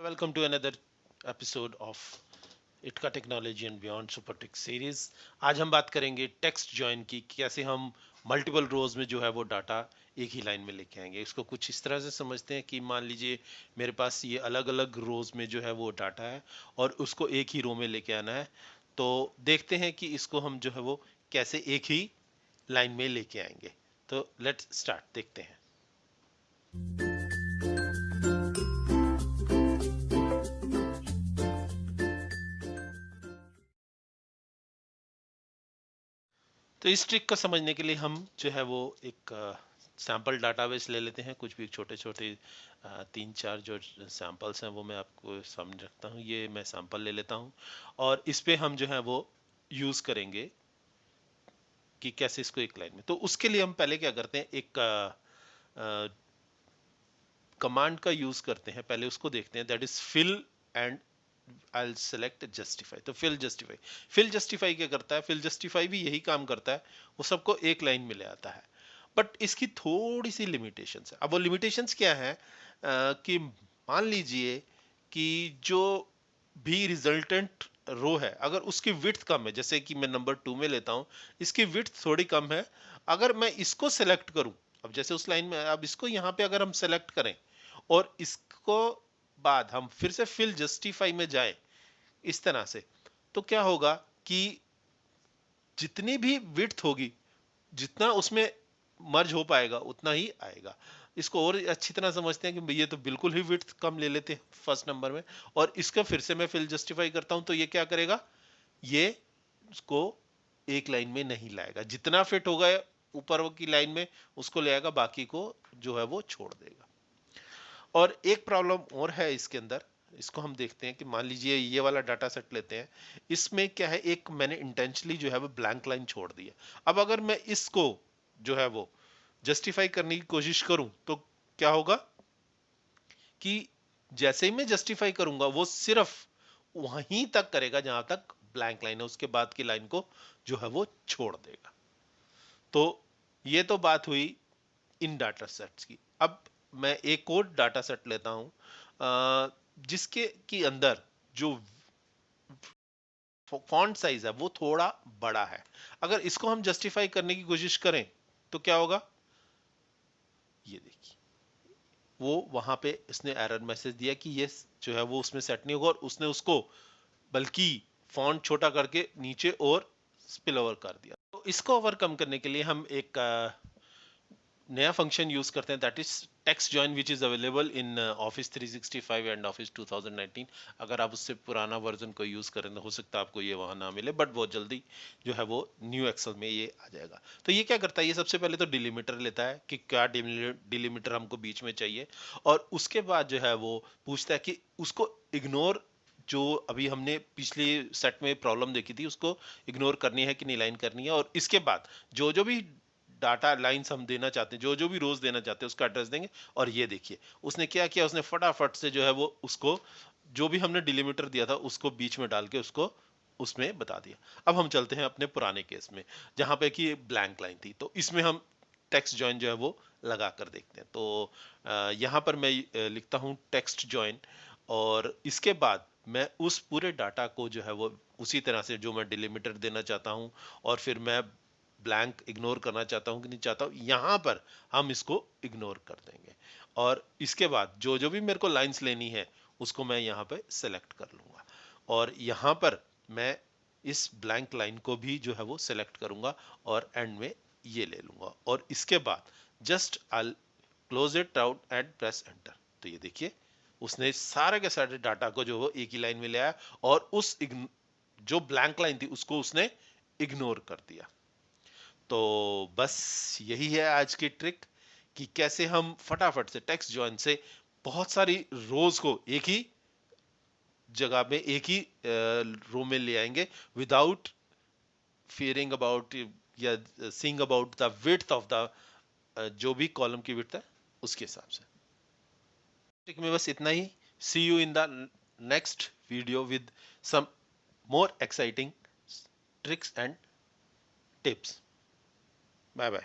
Welcome to another episode of इटका technology and beyond super tech series. आज हम बात करेंगे टेक्स्ट जॉइन की, कैसे हम मल्टीपल रोज में जो है वो डाटा एक ही लाइन में लेके आएंगे। इसको कुछ इस तरह से समझते हैं कि मान लीजिए मेरे पास ये अलग अलग रोज में जो है वो डाटा है और उसको एक ही रो में लेके आना है। तो देखते हैं कि इसको हम जो है वो कैसे एक ही लाइन में लेके आएंगे। तो लेट्स स्टार्ट, देखते हैं। तो इस ट्रिक को समझने के लिए हम जो है वो एक सैंपल डाटाबेस ले लेते हैं। कुछ भी छोटे छोटे 3-4 जो सैंपल्स हैं वो मैं आपको सामने रखता हूँ। ये मैं सैंपल ले लेता हूँ और इस पे हम जो है वो यूज करेंगे कि कैसे इसको एक लाइन में। तो उसके लिए हम पहले क्या करते हैं, एक कमांड का यूज करते हैं। पहले उसको देखते हैं, that is fill and I'll select justify। तो फिल जस्टिफाई क्या करता है? फिल जस्टिफाई भी यही काम करता है, वो सबको एक लाइन में ले आता है। बट इसकी थोड़ी सी लिमिटेशंस है। अब वो लिमिटेशंस क्या है कि मान लीजिए कि जो भी रिजल्टेंट रो है, अगर उसकी विड्थ कम है, जैसे कि मैं नंबर 2 में लेता हूं, इसकी विड्थ थोड़ी कम है। अगर मैं इसको सेलेक्ट करूं, अब जैसे उस लाइन में, अब इसको यहां पे अगर हम सेलेक्ट करें और इसको बाद हम फिर से फिल जस्टिफाई में जाए इस तरह से, तो क्या होगा कि जितनी भी विड्थ होगी, जितना उसमें मर्ज हो पाएगा उतना ही आएगा। इसको और अच्छी तरह समझते हैं कि ये तो बिल्कुल ही विड्थ कम ले लेते हैं फर्स्ट नंबर में, और इसका फिर से मैं फिल जस्टिफाई करता हूं, तो ये क्या करेगा, ये उसको एक लाइन में नहीं लाएगा। जितना फिट होगा ऊपर की लाइन में उसको ले आएगा, बाकी को जो है वो छोड़ देगा। और एक प्रॉब्लम और है इसके अंदर, इसको हम देखते हैं कि मान लीजिए ये वाला डाटा सेट लेते हैं। इसमें क्या है, एक मैंने इंटेंशनली जो है वो ब्लैंक लाइन छोड़ दी है। अब अगर मैं इसको जो है वो जस्टिफाई करने की कोशिश करूं तो क्या होगा कि जैसे ही मैं जस्टिफाई करूंगा वो सिर्फ वहीं तक करेगा जहां तक ब्लैंक लाइन है, उसके बाद की लाइन को जो है वो छोड़ देगा। तो ये तो बात हुई इन डाटा सेट्स की। अब मैं एक और डाटा सेट लेता हूं जिसके की अंदर जो फॉन्ट साइज है वो थोड़ा बड़ा है। अगर इसको हम जस्टिफाई करने की कोशिश करें तो क्या होगा, ये देखिए, वो वहां पे इसने एरर मैसेज दिया कि ये जो है वो उसमें सेट नहीं होगा, और उसने उसको बल्कि फॉन्ट छोटा करके नीचे और स्पिल ओवर कर दिया। तो इसको ओवरकम करने के लिए हम एक नया फंक्शन यूज करते हैं, that is text join, which is available in office 365 and office 2019। अगर आप उससे पुराना वर्जन को यूज करें तो हो सकता है आपको ये वहां ना मिले, बट बहुत जल्दी जो है वो न्यू एक्सेल में ये आ जाएगा। तो ये क्या करता है, ये सबसे पहले तो डिलीमीटर लेता है कि क्या डिलीमीटर हमको बीच में चाहिए, और उसके बाद जो है वो पूछता है कि उसको इग्नोर, जो अभी हमने पिछले सेट में प्रॉब्लम देखी थी उसको इग्नोर करनी है कि नहीं लाइन करनी है। और इसके बाद जो जो भी डाटा लाइंस हम देना चाहते हैं, जो जो भी रोज देना चाहते हैं, उसका एड्रेस देंगे। और ये देखिए उसने क्या किया, उसने फटाफट से जो है वो उसको जो भी हमने डिलीमीटर दिया था उसको बीच में डाल के उसको उसमें बता दिया। अब हम चलते हैं अपने पुराने केस में जहां पे कि ब्लैंक लाइन थी। तो इसमें हम टेक्स्ट जॉइन जो है वो लगा कर देखते हैं। तो यहां पर मैं लिखता हूं टेक्स्ट जॉइन, और इसके बाद मैं उस पूरे डाटा को जो है वो उसी तरह से जो मैं डिलीमीटर देना चाहता हूं और फिर मैं ब्लैंक इग्नोर करना चाहता हूं कि नहीं चाहता हूं, यहां पर हम इसको इग्नोर कर देंगे। और इसके बाद जो जो भी मेरे को लाइंस लेनी है उसको मैं यहां पे सेलेक्ट कर लूंगा, और यहां पर मैं इस ब्लैंक लाइन को भी जो है वो सेलेक्ट करूंगा और एंड में ये ले लूंगा, और इसके बाद just I close it out and press enter. तो ये देखिए उसने सारे के सारे डाटा को जो वो एक ही लाइन में ले आया, और उस जो ब्लैंक लाइन थी उसको उसने इग्नोर कर दिया। तो बस यही है आज की ट्रिक कि कैसे हम फटाफट से टेक्स्ट जॉइन से बहुत सारी रोज को एक ही जगह में एक ही रो में ले आएंगे, विदाउट फियरिंग अबाउट या seeing about the width of the जो भी कॉलम की विड्थ है उसके हिसाब से। ट्रिक में बस इतना ही। See you in the next video with some more exciting tricks and tips. Bye bye.